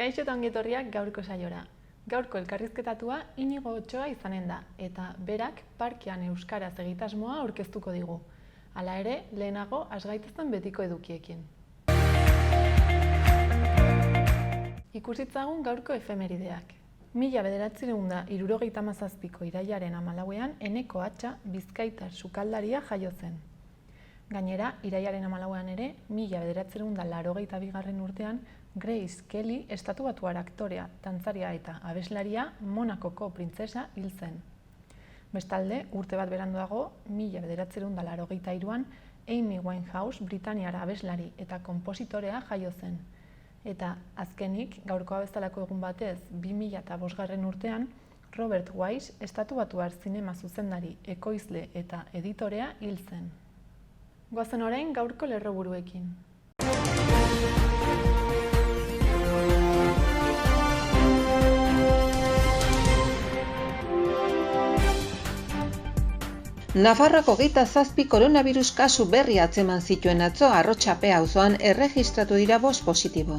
Kaixo eta ongi etorriak gaurko saiora. Gaurko elkarrizketatua Inigo Otsoa izanen da, eta berak parkean euskaraz egitasmoa aurkeztuko digu. Hala ere, lehenago has gaitezen betiko edukiekin. Ikusitzagun gaurko efemerideak. 1977ko irailaren 14ean Eneko Atxa bizkaitar sukaldaria jaio zen. Gainera, irailaren 14ean ere, 1982 urtean, Grace Kelly estatubatuar aktorea, dantzaria eta abeslaria Monakoko printzesa hil zen. Bestalde, urte bat beranduago, 1983an Amy Winehouse Britaniara abeslari eta konpositorea jaio zen. Eta azkenik, gaurkoa bezalako egun batez, 2005 urtean, Robert Wise estatubatuar zinema zuzendari, ekoizle eta editorea hil zen. Goazen orain gaurko lerroburuekin. Nafarroako 27 koronavirus kasu berri atzeman zituen atzo Arrotxapea auzoan erregistratu dira 5 positibo.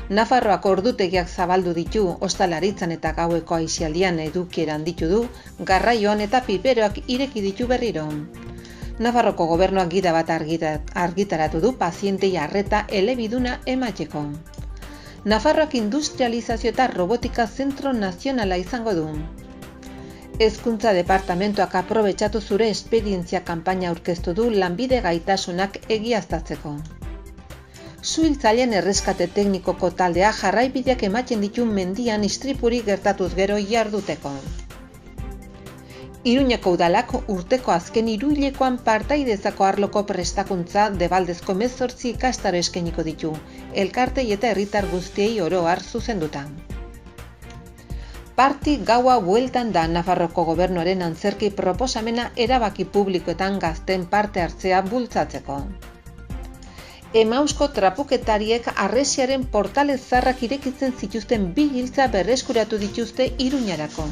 Nafarroako ordutegiak zabaldu ditu, ostalaritzan eta gaueko aisialdian edukieran ditu du, garraioan eta piperoak ireki ditu berriro. Nafarroko gobernuak gida bat argitaratu du pazientei arreta elebiduna emateko. Nafarroak industrializazio eta robotika zentro nazionala izango du. Hezkuntza departamentoak aprobetxatu zure esperientzia kanpaina aurkeztu du lanbide gaitasunak egiaztatzeko. Suhiltzaileen erreskate teknikoko taldea jarraibideak ematen ditu mendian istripurik gertatuz gero jarduteko. Iruñeko udalak urteko azken hiruhilekoan partaidezako arloko prestakuntza Debaldezko 18 ikastaro eskainiko ditu, elkartei eta herritar guztiei oro har zuzenduta. Parti gaua bueltan da Nafarroko gobernuaren antzerki proposamena erabaki publikoetan gazten parte hartzea bultzatzeko. Emausko trapuketariek harresiaren portalez zarrak irekitzen zituzten 2 giltza berreskuratu dituzte Iruñarako.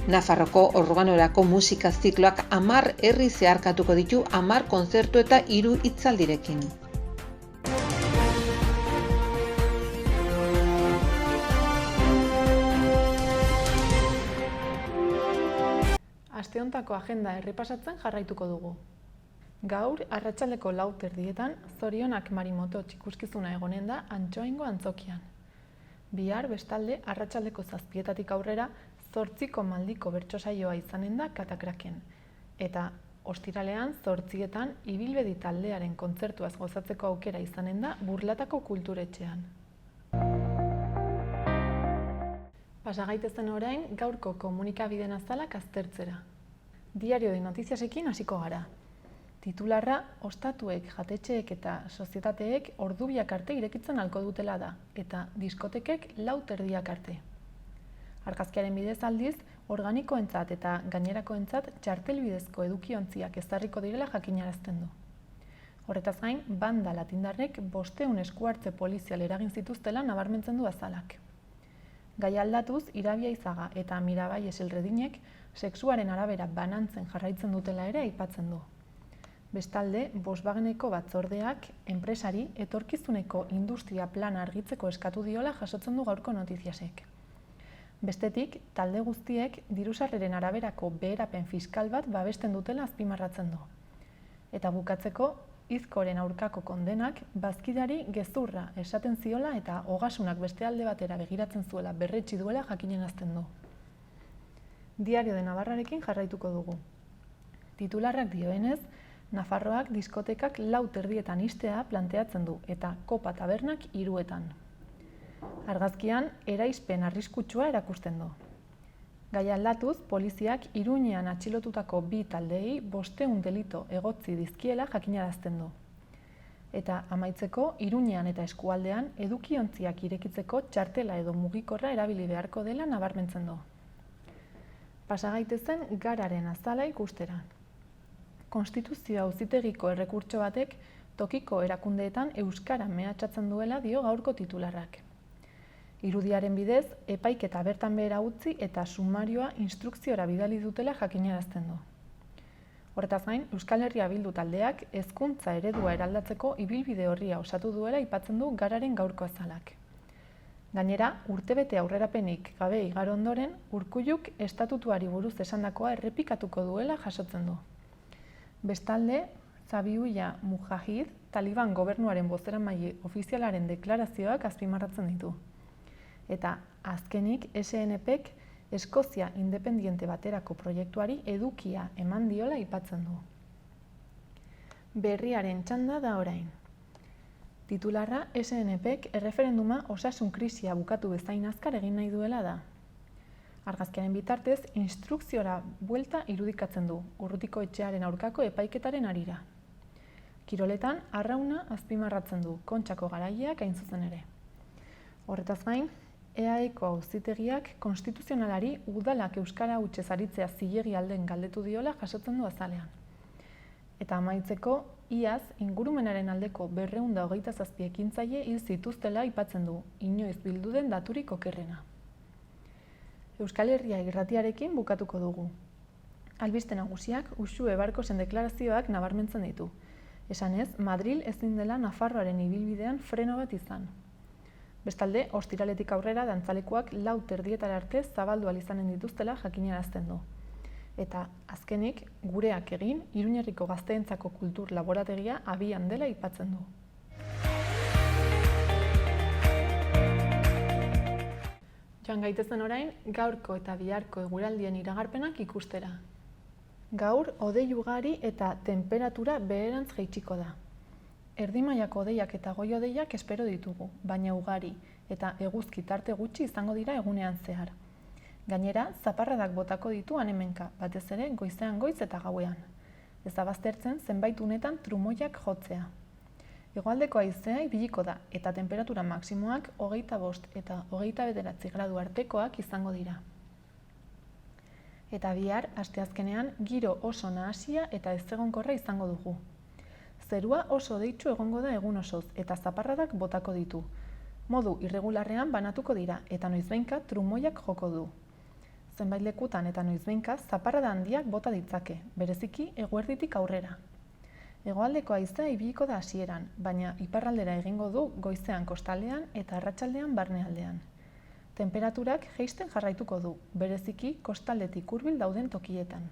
Nafarroko organorako musika zikloak 10 herri zeharkatuko ditu 10 kontzertu eta 3 hitzaldirekin. Aste hontako agenda errepasatzen jarraituko dugu. Gaur, arratsaldeko 4:00 Zorionak Marimoto ikuskizuna egonen da Antsoaingo antzokian. Bihar, bestalde, arratsaldeko 7:00 aurrera 8 maldiko bertso saioa izanen da Katakraken. Eta ostiralean 8:00 Ibilbedi taldearen kontzertuaz gozatzeko aukera izanen da Burlatako kulturetxean. Pasa gaitezen orain gaurko komunikabideen azalak aztertzera. Diario de Notiziasekin hasiko gara. Titularra, ostatuek, jatetxeek eta sozietateek ordubiak arte irekitzen halko dutela da, eta diskotekek 4:00 arte. Argazkiaren bidez aldiz, organikoentzat eta gainerakoentzat txartelbidezko edukiontziak ezarriko direla jakinarazten du. Horretaz gain, banda latindarrek 500 eskuhartze polizial eragin zituztela nabarmentzen du azalak. Gai aldatuz, Irabiaizaga eta Mirabai Eselredinek sexuaren arabera banantzen jarraitzen dutela ere aipatzen du. Bestalde, Volkswageneko batzordeak enpresari etorkizuneko industria plana argitzeko eskatu diola jasotzen du gaurko Notiziasek. Bestetik, talde guztiek dirusarreren araberako beherapen fiskal bat babesten dutela azpimarratzen du. Eta bukatzeko, Izkoren aurkako kondenak bazkidari gezurra esaten ziola eta ogasunak beste alde batera begiratzen zuela berretsi duela jakinenazten du. Diario de Navarrarekin jarraituko dugu. Titularrak dioenez, Nafarroak diskotekak 4:00 ixtea planteatzen du eta kopa tabernak 3:00. Argazkian, eraispen arriskutsua erakusten du. Gai aldatuz, poliziak Iruñean atxilotutako 2 taldeei 500 delito egotzi dizkiela jakinarazten du. Eta amaitzeko, Iruñean eta eskualdean edukiontziak irekitzeko txartela edo mugikorra erabili beharko dela nabarmentzen du. Pasa gaitezen gararen azala ikustera. Konstituzio Auzitegiko errekurtso batek tokiko erakundeetan euskara mehatxatzen duela dio gaurko titularrak. Irudiaren bidez, epaiketa bertan behera utzi eta sumarioa instrukziora bidali dutela jakinarazten du. Horretaz gain, Euskal Herria Bildu taldeak hezkuntza eredua eraldatzeko ibilbide orria osatu duela aipatzen du gararen gaurko azalak. Gainera, urtebete aurrerapenik gabe igaro ondoren, Urkulluk estatutuari buruz esandakoa errepikatuko duela jasotzen du. Bestalde, Zabiullah Mujahid, Taliban gobernuaren bozeramaile ofizialaren deklarazioak azpimarratzen ditu. Eta azkenik, SNPk Eskozia independiente baterako proiektuari edukia eman diola aipatzen du. Berriaren txanda da orain. Titularra SNPk erreferenduma osasun krisia bukatu bezain azkar egin nahi duela da. Argazkiaren bitartez, instrukziora buelta irudikatzen du, Urrutiko etxearen aurkako epaiketaren harira. Kiroletan, arrauna azpimarratzen du, Kontxako garaileak hain zuzen ere. Horretaz gain, EAEko auzitegiak konstituzionalari udalak euskara hutsez aritzea zilegi alden galdetu diola jasotzen du azalean. Eta amaitzeko, iaz ingurumenaren aldeko 227 ekintzaile hil zituztela aipatzen du, inoiz bildu den daturik okerrena. Euskal Herria irratiarekin bukatuko dugu. Albiste nagusiak Uxue Barkosen deklarazioak nabarmentzen ditu. Esanez, Madril ezin dela Nafarroaren ibilbidean freno bat izan. Bestalde, ostiraletik aurrera dantzalekuak 4:00 arte zabaldu ahal izanen dituztela jakinarazten du. Eta azkenik, gureak egin, Iruñerriko gazteentzako kultur laborategia abian dela aipatzen du. Joan gaitezen orain, gaurko eta biharko eguraldien iragarpenak ikustera. Gaur, hodei ugari eta temperatura beherantz jaitsiko da. Erdi-mailako hodeiak eta goi-hodeiak espero ditugu, baina ugari eta eguzki tarte gutxi izango dira egunean zehar. Gainera, zaparradak botako ditu han-hemenka, batez ere goizean goiz eta gauean. Ez da baztertzen zenbait unetan trumoiak jotzea. Hegoaldeko haizea ibiliko da eta temperatura maksimoak 25 eta 29 gradu artekoak izango dira. Eta bihar, asteazkenean, giro oso nahasia eta ezegonkorra izango dugu. Zerua oso hodeitsu egongo da egun osoz eta zaparradak botako ditu. Modu irregularrean banatuko dira eta noizbehinka trumoiak joko du. Zenbait lekutan eta noizbehinka zaparrada handiak bota ditzake, bereziki eguerditik aurrera. Hegoaldeko haizea ibiliko da hasieran, baina iparraldera egingo du goizean kostaldean eta arratsaldean barnealdean. Temperaturak jaisten jarraituko du, bereziki kostaldetik hurbil dauden tokietan.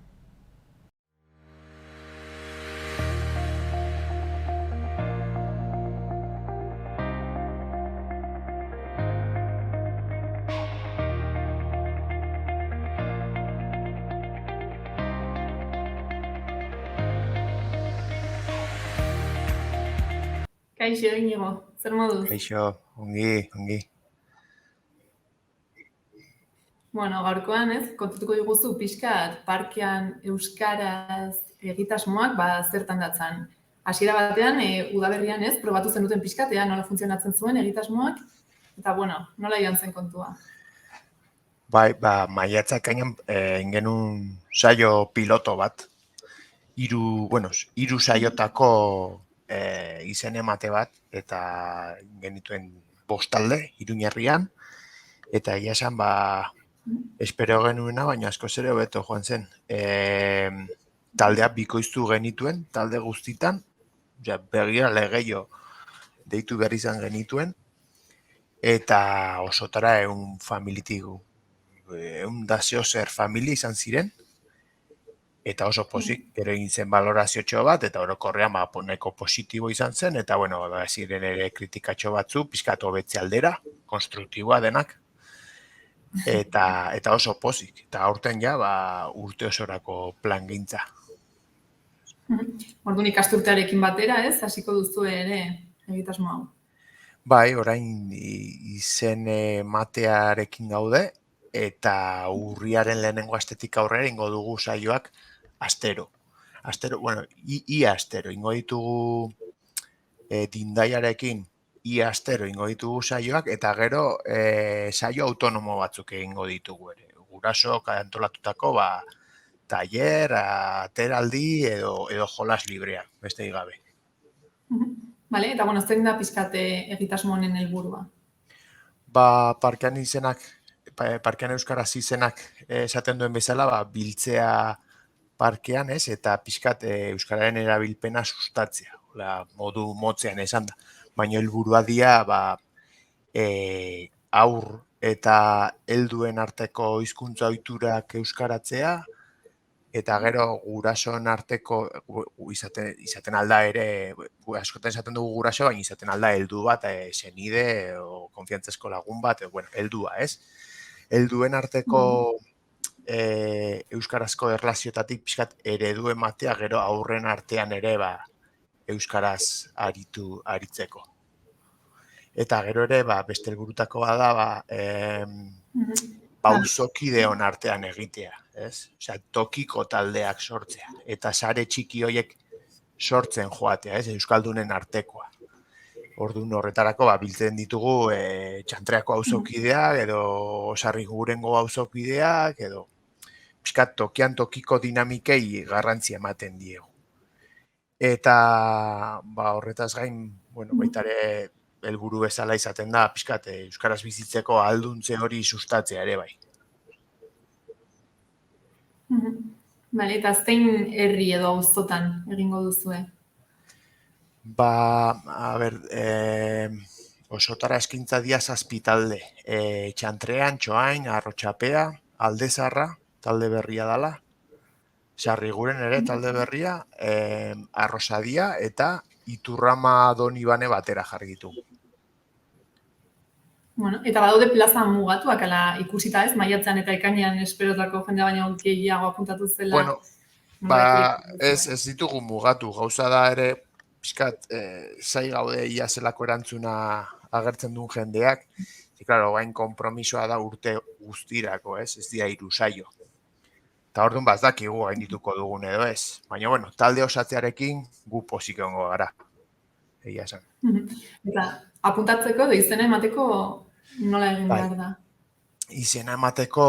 Kaixo, Iñigo, zer moduz? Kaixo, ongi. Bueno, gaurkoan, kontatuko diguzu pixkat parkean euskaraz egitasmoak zertan datzan. Hasiera batean, udaberrian probatu zenuten pixkat, nola funtzionatzen zuen egitasmoak, eta nola joan zen kontua. Bai, maiatzak gainean ingenun saio piloto bat. Hiru saiotako izen emate bat, eta genituen bostalde, Iruñerrian, eta egia esan, espero genuena, baina asko ere hobeto joan zen. Taldea bikoiztu genituen, talde guztitan, begira legeio deitu behar izan genituen, eta osotara egun familitik, egun dazio zer familia izan ziren, eta oso pozik, gero egin zen baloraziotxo bat, eta orokorrean nahiko positibo izan zen, eta ziren ere kritikatxo batzu, pizkatu hobetze aldera, konstruktiboa denak, eta oso pozik, eta aurten urte osorako plan gintza. Orduan ikasturtearekin batera, hasiko duzu ere egitasmo hau? Bai, orain izen matearekin gaude, eta urriaren lehenengo astetik aurrera ingo dugu saioak astero, ia astero, ingo ditugu Dindaiarekin ia astero ingo ditugu saioak, eta gero saio autonomo batzuk egingo ditugu ere. Gurasok antolatutako tailer, ateraldi edo jolas librea, beste gabe. Bale, eta zein da pizkate egitasmo honen helburua? Parkean euskaraz izenak esaten duen bezala, biltzea parkean eta pizkat euskararen erabilpena sustatzea, modu motzean esan da. Baina helburua dira aur eta helduen arteko hizkuntza ohiturak euskaratzea, eta gero gurasoen arteko izaten alda ere, askotan esaten dugu guraso, baina izaten alda heldu bat, senide o konfiantzesko lagun bat, bueno, heldua, ez? Helduen arteko euskarazko erlazioetatik pixkat eredu ematea, gero aurren artean ere euskaraz aritzeko. Eta gero ere, beste helburutako da, pauzokideon artean egitea, ez? Osea, tokiko taldeak sortzea, eta sare txiki horiek sortzen joatea, ez? Euskaldunen artekoa. Orduan horretarako, biltzen ditugu Txantreako auzokideak, edo Sarrigurengo auzokideak, edo pixkat tokian tokiko dinamikei garrantzia ematen diegu. Eta horretaz gain, baita ere helburu bezala izaten da, pixkat euskaraz bizitzeko ahalduntze hori sustatzea ere bai. Bale, eta zein herri edo auzotan egingo duzue? Osotara eskintza dia 7 talde. Txantrean, Txoain, Arrotxapea, Aldezarra, talde berria dela, Sarriguren ere talde berria, Arrosadia eta Iturrama Donibane batera jarri ditugu. Bueno, eta badaude plaza mugatuak, ala ikusita ez, maiatzean eta ekainean esperotako jendea baina gehiago apuntatu zela. Bueno, ez ditugu mugatu, gauza da ere, pixkat, zai gaude ia zelako erantzuna agertzen duen jendeak, claro, gain konpromisoa da urte guztirako, ez dira 3 saio. Eta orduan ez dakigu gain dituko dugun edo ez. Baina, bueno, talde osatzearekin gu pozik egongo gara. Egia esan. Eta apuntatzeko edo izena emateko nola egin behar da? Izena emateko,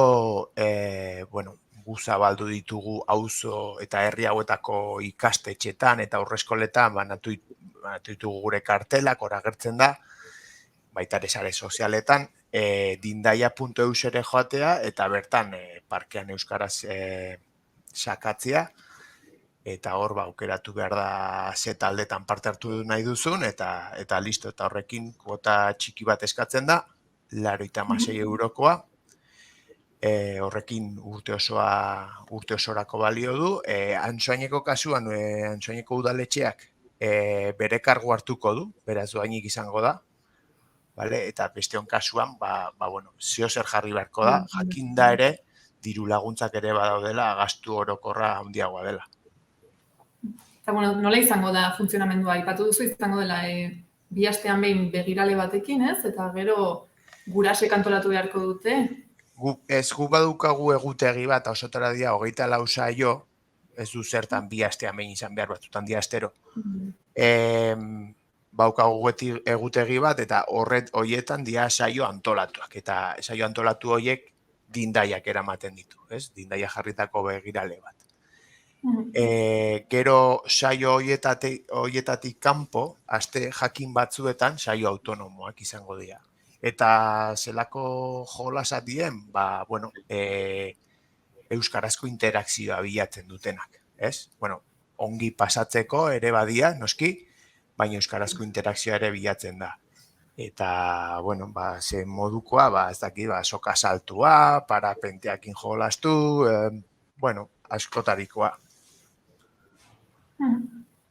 gu zabaldu ditugu auzo eta herri hauetako ikastetxetan eta aurreskoletan banatu ditugu gure kartelak, hor agertzen da, baita ere sare sozialetan, dindaia.eus ere joatea eta bertan parkean euskaraz sakatzea, eta hor aukeratu behar da ze taldetan parte hartu nahi duzun, eta listo, eta horrekin kuota txiki bat eskatzen da, 96 eurokoa, horrekin urte osorako balio du. Antsoaineko kasuan, Antsoaineko udaletxeak bere kargu hartuko du, beraz doainik izango da, eta besteon kasuan, zeo zer jarri beharko da, jakinda ere, diru laguntzak ere badaudela, gastu orokorra handiagoa dela. Eta, nola izango da funtzionamendua? Aipatu duzu izango dela 2 astean behin begirale batekin, ez? Eta gero gurasek antolatu beharko dute? Gu badukagu egutegi bat, osotara dia, 24 saio, ez du zertan 2 astean behin izan behar batzutan dia astero. Baukagu egutegi bat, eta horietan dia saio antolatuak. Eta saio antolatu horiek dindaiak eramaten ditu, ez? Dindaia jarritako begirale bat. Gero saio horietatik kanpo, aste jakin batzuetan saio autonomoak izango dira. Eta zelako jolasak dien, euskarazko interakzioa bilatzen dutenak, ez? Ongi pasatzeko ere badia, noski, baina euskarazko interakzioa ere bilatzen da. Eta, ze modukoa, ez daki, soka saltua, parapenteakin jolastu, askotarikoa.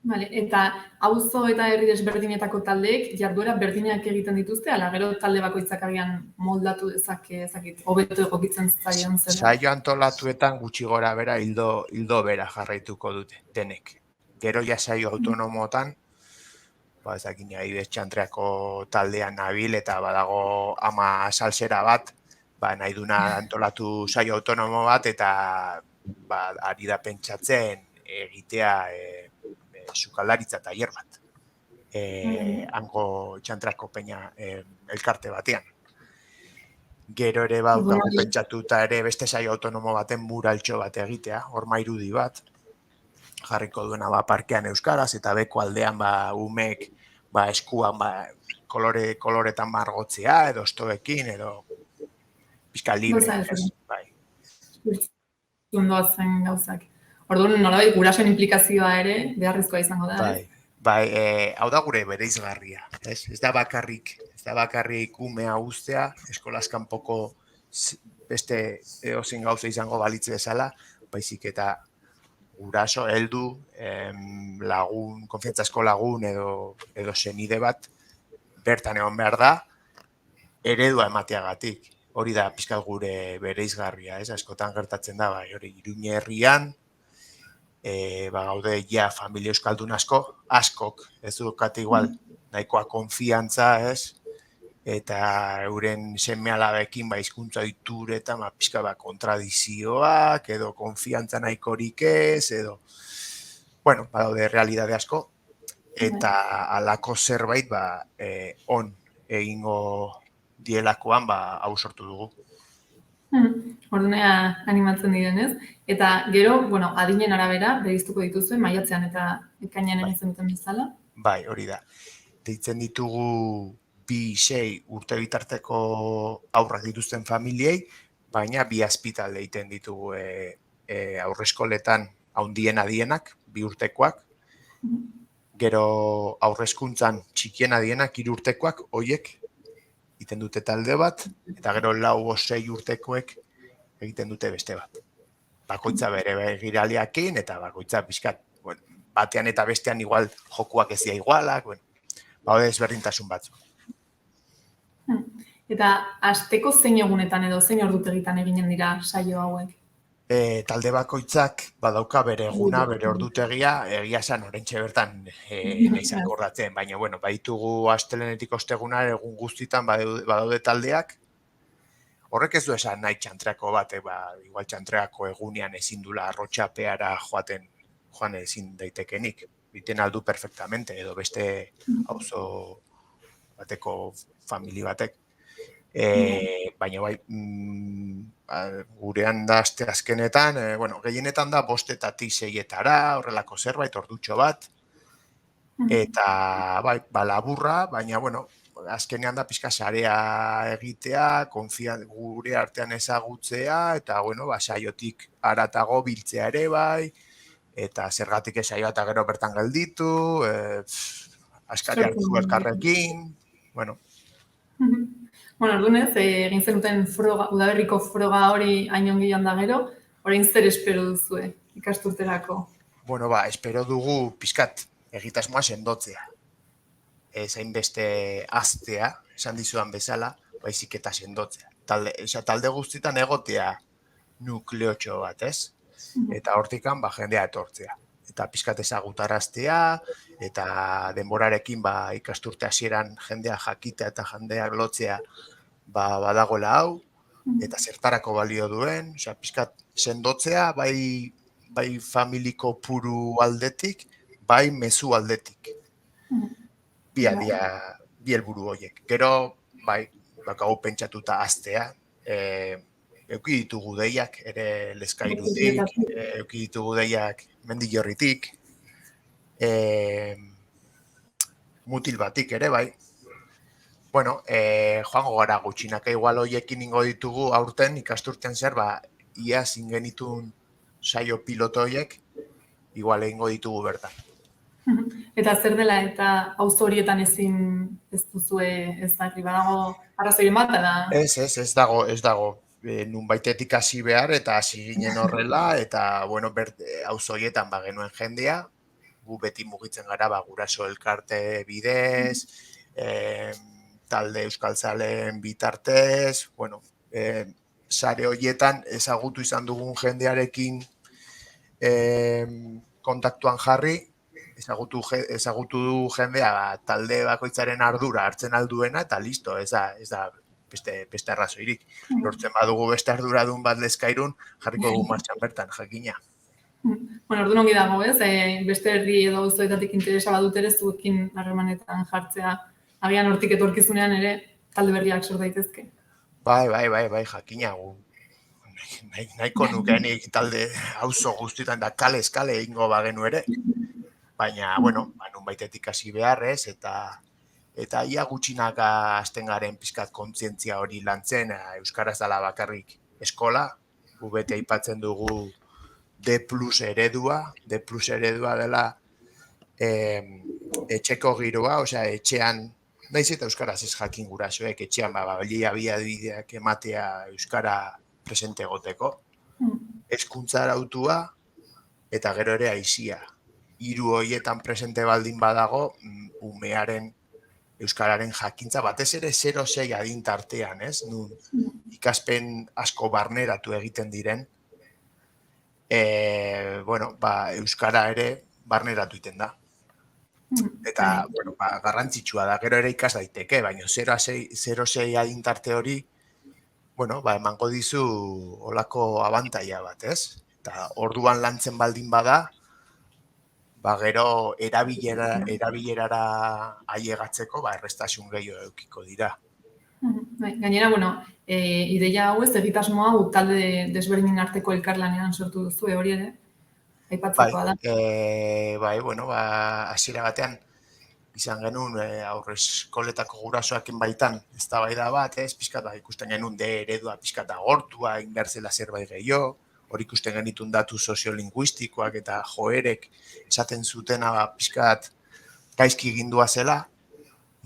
Vale, eta auzo eta herri desberdinetako taldeek jarduera berdinak egiten dituzte, ala gero talde bakoitzak agian moldatu dezake, hobeto egokitzen zaion zela? Saio antolatuetan gutxi gora bera hildo bera jarraituko dute, denek. Gero ja saio autonomotan, ezakin adibidez Txantreako taldean nabil eta badago ama salsera bat, nahi duna antolatu saio autonomo bat eta ari da pentsatzen egitea sukaldaritza tailer bat. Hango Txantrako peña elkarte batean. Gero ere daukagu pentsatuta ere beste saio autonomo baten muraltxo bat egitea, horma irudi bat, jarriko duena parkean euskaraz, eta beko aldean umek eskuan koloretan margotzea, edo estoekin, edo pizka libre. Zundoazen gauzak. Orduan, nolabait gurasoen implikazioa ere beharrezkoa izango da, ez? Hau da gure bereizgarria, ez da bakarrik da bakarrik umea uztea, eskolaz kanpoko beste edozein gauza izango balitz bezala, baizik eta guraso, heldu, lagun, konfiantzazko lagun edo senide bat bertan egon behar da, eredua emateagatik. Hori da pixkat gure bereizgarria, ez? Askotan gertatzen da, bai, hori Iruña herrian, gaude ja familia euskaldun askok, ez dukate igual nahikoa konfiantza, ez? Eta euren seme-alabekin hizkuntza ohitura eta pixka kontradizioak edo konfiantza nahikorik ez, edo bueno, badaude realidade asko eta halako zerbait on egingo dielakoan hau sortu dugu. Ordunea animatzen direnez. Eta gero, bueno, adinen arabera, bereiztuko dituzue, maiatzean eta ekainean egin zenuten bezala. Bai, hori da. Deitzen ditugu 2-6 urte bitarteko aurrak dituzten familiei, baina 2 azpitalde egiten ditugu aurreskoletan haundien adienak, 2 urtekoak, gero aurrezkuntzan txikien adienak 3 urtekoak, hoiek egiten dute talde bat, eta gero 4-6 urtekoek egiten dute beste bat. Bakoitza bere begiraleekin eta bakoitza pixkat, bueno, batean eta bestean igual jokuak ez dira igualak, bueno, baude ezberdintasun batzuk. Eta asteko zein egunetan edo zein ordutegitan eginen dira saio hauek? Talde bakoitzak badauka bere eguna, bere ordutegia, egia esan oraintxe bertan naiz akordatzen, baina bueno, baitugu astelehenetik osteguna egun guztitan badaude taldeak. Horrek ez du esan nahi txantreako bat, igual txantreako egunean ezin dula arrotxapeara joan ezin daitekenik. Biten aldu perfectamente, edo beste auzo bateko famili batek. Baina bai, gurean da aste azkenetan, bueno, gehienetan da 5-etatik 6-etara, horrelako zerbait, ordutxo bat, eta bai, laburra, baina, bueno, azkenean da pixka sarea egitea, gure artean ezagutzea, eta, bueno, saiotik haratago biltzea ere bai, eta zergatik saioa eta gero bertan gelditu, askari hartu elkarrekin, bueno. Bueno, ordunez, egin zenuten udaberriko froga hori hain ongi joan da gero, orain zer espero duzue ikasturterako? Bueno, espero dugu pixkat egitasmoa sendotzea. Zain beste aztea, esan dizudan bezala, baizik eta sendotzea. Talde guztietan egotea nukleotxo bat, ez? Eta hortikan jendea etortzea. Eta pixkat ezagutaraztea, eta denborarekin ikasturte hasieran jendea jakita eta jendea lotzea badagoela hau, eta zertarako balio duen, pixkat sendotzea, bai familiko puru aldetik, bai mezu aldetik. Bi helburu horiek. Gero, bakagu pentsatuta aztea, euki ditugu deiak, ere Lezkairutik, euki ditugu deiak Mendillorritik, mutil batik ere, bai. Bueno, joango gara gutxinaka igual hoiekin ingo ditugu aurten ikasturtean zer, iaz ingenitun saio piloto horiek, igual egingo ditugu bertan. Eta zer dela eta auzo horietan ez duzue ezagri badago arrazoiren bat, da? Ez dago. Nun baitetik hasi behar eta hasi ginen horrela, eta, bueno, auzo horietan genuen jendea, gu beti mugitzen gara guraso elkarte bidez, talde euskaltzaleen bitartez, bueno, sare horietan ezagutu izan dugun jendearekin kontaktuan jarri, ezagutu du jendea talde bakoitzaren ardura hartzen alduena, eta listo, ez da beste arrazoirik. Lortzen badugu beste arduradun bat Lezkairun, jarriko dugu martxan bertan, jakina. Bueno, orduan ongi dago, ez? Beste herri edo auzoetatik interesa badut ere zuekin harremanetan jartzea, agian hortik etorkizunean ere talde berriak sor daitezke. Bai, jakina. Nahiko nukenik talde auzo guztietan da kale egingo bagenu ere. Baina, bueno, nun baitetik hasi beharrez, eta ia gutxinaka hasten garen pixkat kontzientzia hori lantzen, euskaraz dela bakarrik eskola, gu beti aipatzen dugu D+ eredua dela etxeko giroa, osea, etxean naiz eta euskaraz ez jakin gurasoek etxean baliabideak ematea euskara presente egoteko, hezkuntza arautua eta gero ere aisia. Hiru horietan presente baldin badago, umearen euskararen jakintza batez ere 0-6 adin tartean, ez? Nun ikaspen asko barneratu egiten diren, euskara ere barneratu egiten da. Eta, garrantzitsua da, gero ere ikas daiteke, baina 0-6 adin tarte hori, emango dizu olako abantaia bat, ez? Eta orduan lantzen baldin bada, gero erabilerara ailegatzeko, errestasun gehiago edukiko dira. Gainera, ideia hau ez, egitasmo hau talde desberdinen arteko elkarlanean sortu duzu, hori ere, aipatzekoa da. Hasiera batean, izan genuen aurreskoletako gurasoaken baitan eztabaida bat, pixkat ikusten genuen eredua pixkat agortua, inbertzela zerbait gehiago, hori ikusten genitun datu soziolinguistikoak eta joerek esaten zutena pixkat gaizki gindua zela,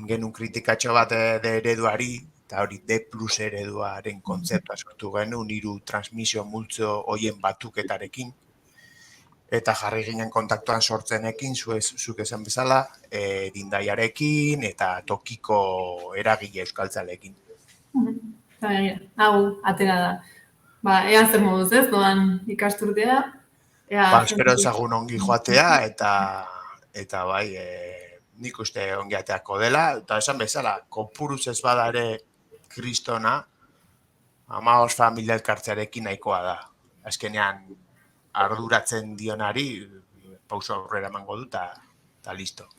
genuen kritikatxo bat ereduari, eta hori D+ ereduaren kontzeptua sortu genuen, 3 transmisio multzo hoien batuketarekin, eta jarri ginen kontaktuan sortzenekin, zuk esan bezala, dindaiarekin eta tokiko eragile euskaltzalekin. Hau, atera da. Ea zer moduz ez, doan ikasturtea. Espero ezagun ongi joatea, eta nik uste ongi ateako dela, eta esan bezala, kopuruz ez bada ere kristona, 15 familia elkartzearekin nahikoa da. Azkenean, arduratzen dionari, pauso aurrera emango du, eta listo.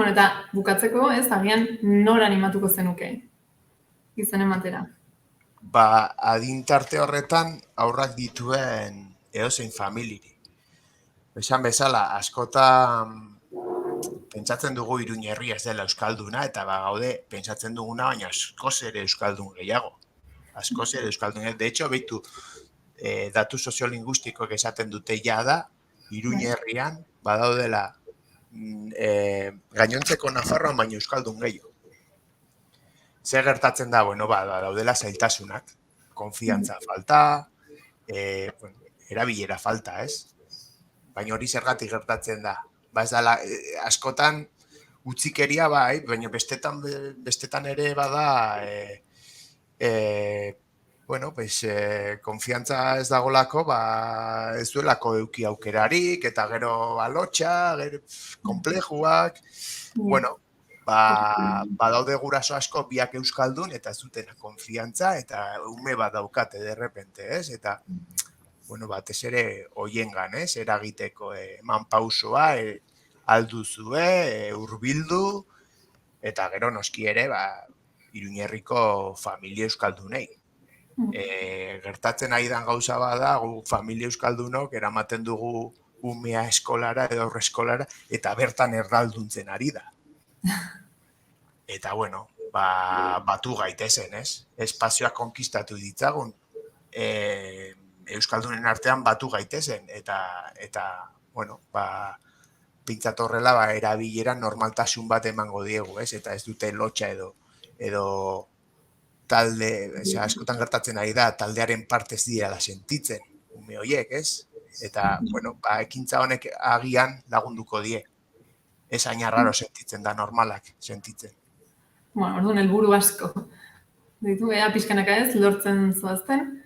Eta bukatzeko, agian nora animatuko zenuke izen ematera? Adintarte horretan aurrak dituen edozein familiri. Esan bezala, askotan pentsatzen dugu Iruñerri ez dela euskalduna, eta gaude pentsatzen duguna, baina askoz ere euskaldun gehiago. Askoz ere euskaldun. De hecho, behitu, datu soziolinguistikoek esaten dute da, Iruñerrian badaudela gainontzeko Nafarroan baina euskaldun gehiago. Zer gertatzen da, daudela zailtasunak, konfiantza falta, erabilera falta, ez? Baina hori zergatik gertatzen da. Ez dela, askotan utzikeria baina bestetan ere bada konfiantza ez dagolako, ez duelako eduki aukerarik, eta gero alotxa, konplejuak, badaude guraso asko biak euskaldun, eta ez dutena konfiantza, eta ume bat daukate derrepente, ez? Eta, batez ere hoiengan, ez? Eragiteko eman pausoa, alduzue, hurbildu, eta gero noski ere, Iruñerriko familia euskaldunei. Gertatzen aidan gauza bada, gu familia euskaldunok eramaten dugu umea eskolara edo aurreskolara, eta bertan erdalduntzen ari da. Eta, batu gaitezen, ez? Espazioak konkistatu ditzagun, euskaldunen artean batu gaitezen, eta pintzat horrela, erabilera normaltasun bat emango diegu, ez? Eta ez dute lotxa edo talde, askotan gertatzen ari da, taldearen partez dira sentitzen, ume horiek, ez? Eta, ekintza honek agian lagunduko die. Ez hain arraro sentitzen da, normalak sentitzen. Orduan, helburu asko. Ditu, pixkanaka ez, lortzen zoazten.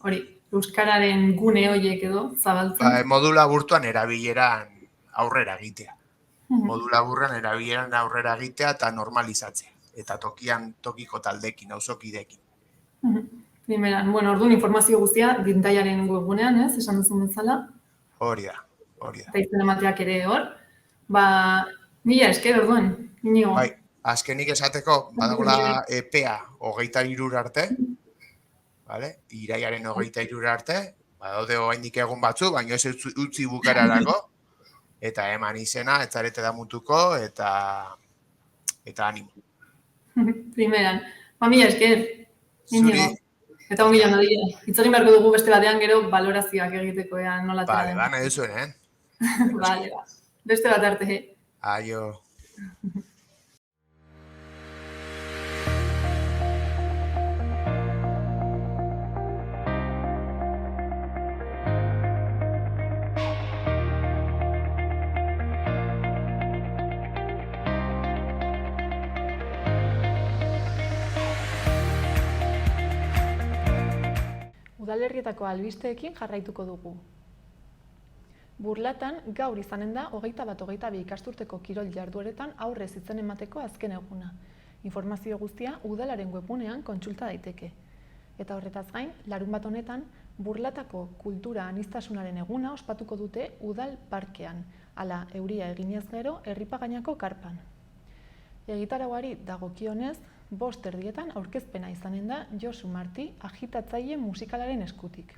Hori, euskararen gune horiek edo, zabaltzen. Modula burtuan erabileran aurrera egitea. Modula burran erabileran aurrera egitea eta normalizatzea. Eta tokiko taldekin, auzokidekin. Primeran, orduan informazio guztia dintaiaren webgunean, ez, esan duzun bezala. Hori da. Eta izen emateak ere hor. Mila esker, orduan, Inigo. Azkenik esateko, badagoela EPEA 23 arte, iraiaren 23 arte, badaude oraindik egun batzu, baina ez utzi bukararako, eta eman izena, etzarete damutuko, eta animo. Primeran. Mila esker, Inigo. Eta ongi joan dira. Itzegin beharko dugu beste batean gero balorazioak egiteko nola tera den. Nahi duzuen, Beste bat arte. Aio. udalerrietako albisteekin jarraituko dugu. Burlatan gaur izanen da 21-22 ikasturteko kirol jardueretan aurrez izen emateko azken eguna. Informazio guztia udalaren webgunean kontsulta daiteke. Eta horretaz gain, larunbat honetan, Burlatako kultura aniztasunaren eguna ospatuko dute udal parkean, hala euria eginez gero Erripagainako karpan. Egitarauari dagokionez, 5:00 aurkezpena izanen da Josu Marti agitatzaile musikalaren eskutik.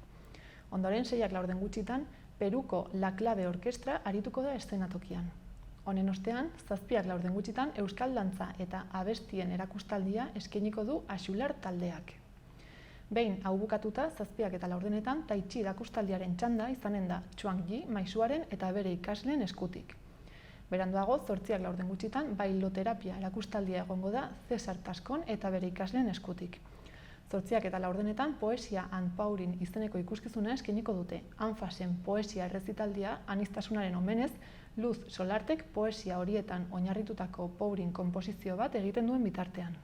Ondoren 6:00 gutxitan, Peruko La Clave Orkestra arituko da eszenatokian. Honen ostean, 7:00 gutxitan euskal dantza eta abestien erakustaldia eskainiko du Axular taldeak. Behin hau bukatuta, 7:04 Tai Chi erakustaldiaren txanda izanen da Chuang Yi maisuaren eta bere ikasleen eskutik. Beranduago, 8:00 gutxitan, bailoterapia erakustaldia egongo da Cesar Tascon eta bere ikasleen eskutik. 8:04 poesia Anpaurin izeneko ikuskizuna eskainiko dute. Anfasen poesia errezitaldia aniztasunaren omenez, Luz Solartek poesia horietan oinarritutako Paurin konposizio bat egiten duen bitartean.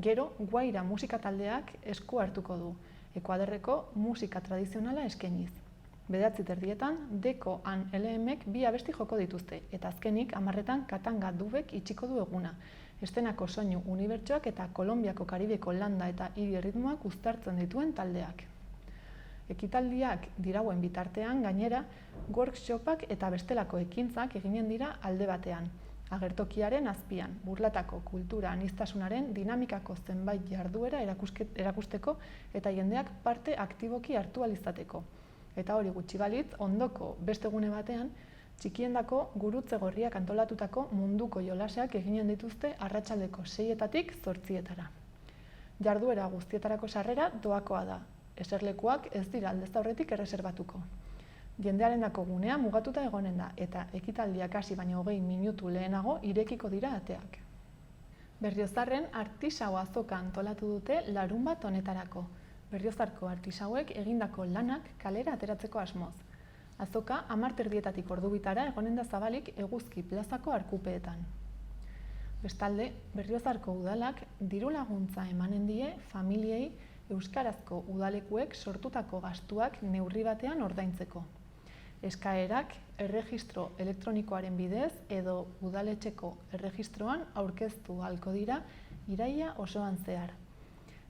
Gero, Guaira musika taldeak esku hartuko du, Ekuaderreko musika tradizionala eskainiz. 9:30 Deko an LMek 2 abesti joko dituzte, eta azkenik 10:00 Katanga Dubek itxiko du eguna. Estenako soinu unibertsoak eta Kolonbiako Karibeko landa eta hiri erritmoak uztartzen dituen taldeak. Ekitaldiak dirauen bitartean gainera, workshopak eta bestelako ekintzak eginen dira alde batean. Agertokiaren azpian, Burlatako kultura aniztasunaren dinamikako zenbait jarduera erakusteko eta jendeak parte aktiboki hartu ahal izateko. Eta hori gutxi balitz, ondoko beste gune batean, txikiendako gurutze gorriak antolatutako munduko jolaseak eginen dituzte arratsaldeko 6:00 8:00. Jarduera guztietarako sarrera doakoa da. Eserlekuak ez dira aldez aurretik erreserbatuko. Jendearendako gunea mugatuta egonen da eta ekitaldiak hasi baino 20 minutu lehenago irekiko dira ateak. Berriozarren artisau azoka antolatu dute larunbat honetarako. Berriozarko artisauek egindako lanak kalera ateratzeko asmoz. Azoka 10:30 ordu bitara egonen da zabalik Eguzki plazako arkupeetan. Bestalde, Berriozarko udalak diru laguntza emanen die familiei euskarazko udalekuek sortutako gastuak neurri batean ordaintzeko. Eskaerak erregistro elektronikoaren bidez edo udaletxeko erregistroan aurkeztu ahalko dira iraila osoan zehar.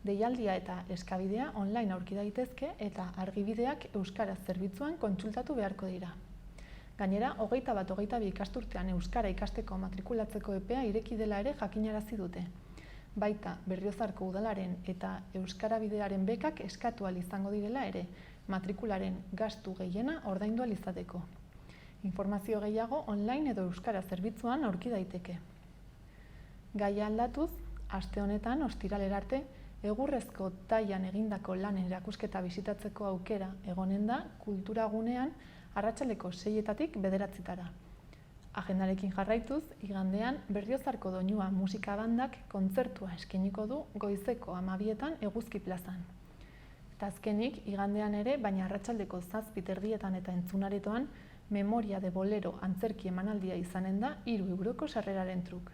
Deialdia eta eskabidea online aurki daitezke eta argibideak euskaraz zerbitzuan kontsultatu beharko dira. Gainera, 21-22 ikasturtean euskara ikasteko matrikulatzeko epea ireki dela ere jakinarazi dute. Baita Berriozarko udalaren eta euskarabidearen bekak eskatu ahal izango direla ere, matrikularen gastu gehiena ordaindu ahal izateko. Informazio gehiago online edo euskara zerbitzuan aurki daiteke. Gaia aldatuz, aste honetan ostiralera arte, egurrezko tailan egindako lanen erakusketa bisitatzeko aukera egonen da kulturagunean arratsaldeko 6:00 9:00. Agendarekin jarraituz, igandean Berriozarko Doinua musika bandak kontzertua eskainiko du goizeko 12:00 Eguzki plazan. Eta azkenik, igandean ere, baina arratsaldeko 7:30 eta entzunaretoan, Memoria de Bolero antzerki emanaldia izanen da 3 euroko sarreraren truk.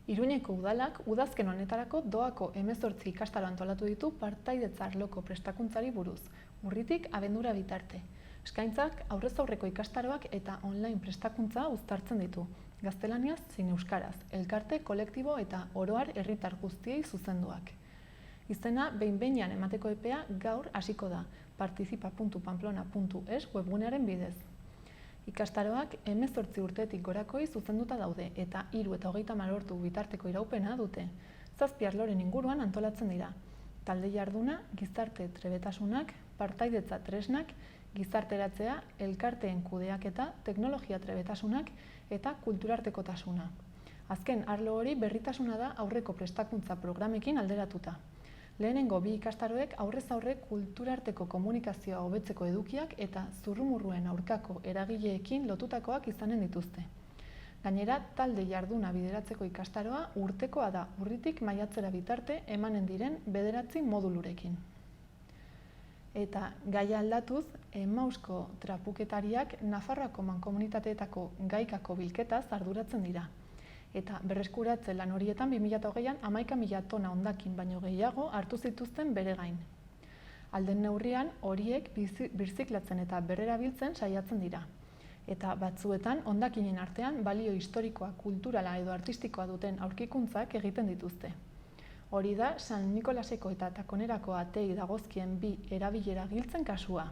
Iruñeko udalak udazken honetarako doako 18 ikastaro antolatu ditu partaidetza arloko prestakuntzari buruz, urritik abendura bitarte. Eskaintzak aurrez aurreko ikastaroak eta online prestakuntza uztartzen ditu, gaztelaniaz zein euskaraz, elkarte, kolektibo eta oroar herritar guztiei zuzenduak. Izena behin-behinean emateko epea gaur hasiko da, participa.pamplona.es webgunearen bidez. Ikastaroak 18 urtetik gorakoi zuzenduta daude eta 3 eta 30 ordu bitarteko iraupena dute. 7 arloren inguruan antolatzen dira. Talde jarduna, gizarte trebetasunak, partaidetza tresnak, gizarteratzea, elkarteen kudeaketa, teknologia trebetasunak eta kulturartekotasuna. Azken arlo hori berritasuna da aurreko prestakuntza programekin alderatuta. Lehenengo 2 ikastaroek aurrez aurre kulturarteko komunikazioa hobetzeko edukiak eta zurrumurruen aurkako eragileekin lotutakoak izanen dituzte. Gainera, talde jarduna bideratzeko ikastaroa urtekoa da, urritik maiatzera bitarte emanen diren 9 modulurekin. Eta gaia aldatuz, Emausko trapuketariak Nafarroako mankomunitateetako gaikako bilketaz arduratzen dira. Eta berreskuratze lan horietan 2020an 11.000 tona hondakin baino gehiago hartu zituzten bere gain. Alden neurrian horiek birziklatzen eta berrerabiltzen saiatzen dira. Eta batzuetan hondakinen artean balio historikoa, kulturala edo artistikoa duten aurkikuntzak egiten dituzte. Hori da San Nikolaseko eta Takonerako atei dagozkien bi erabilera giltzen kasua.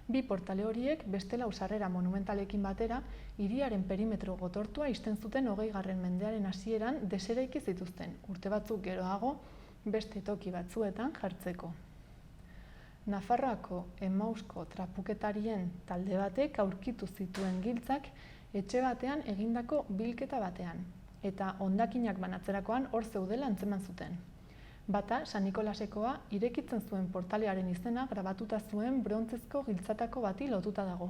Bi portale horiek beste lau sarrera monumentalekin batera hiriaren perimetro gotortua ixten zuten 20. mendearen hasieran deseraiki zituzten, urte batzuk geroago beste toki batzuetan jartzeko. Nafarroako Emausko trapuketarien talde batek aurkitu zituen giltzak etxe batean egindako bilketa batean, eta hondakinak banatzerakoan hor zeudela antzeman zuten. Bata, San Nikolasekoa, irekitzen zuen portalearen izena grabatuta zuen brontzezko giltzatako bati lotuta dago.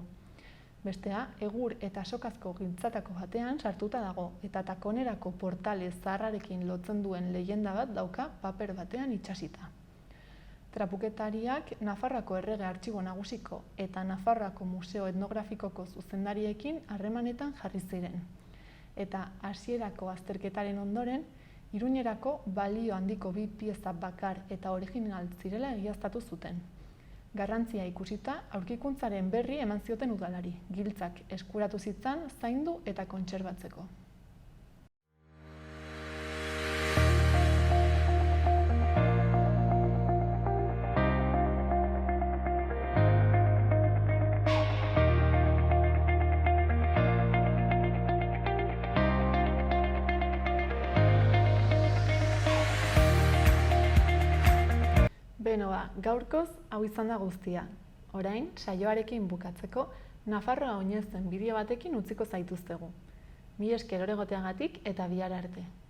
Bestea, egur eta sokazko giltzatako batean sartuta dago, eta Takonerako portale zaharrarekin lotzen duen leyenda bat dauka paper batean itsasita. Trapuketariak Nafarroako Errege Artxibo Nagusiko eta Nafarroako Museo Etnografikoko zuzendariekin harremanetan jarri ziren. Eta hasierako azterketaren ondoren, Iruñerako balio handiko bi pieza bakar eta original zirela egiaztatu zuten. Garrantzia ikusita, aurkikuntzaren berri eman zioten udalari, giltzak eskuratu zitzan, zaindu eta kontserbatzeko. Benoa, gaurkoz hau izan da guztia. Orain, saioarekin bukatzeko, Nafarroa oinezten bideo batekin utziko zaituztegu. Mila esker egoteagatik eta bihar arte. Eta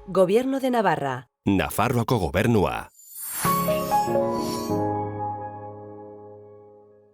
Gobierno de Navarra. Nafarroako gobernua.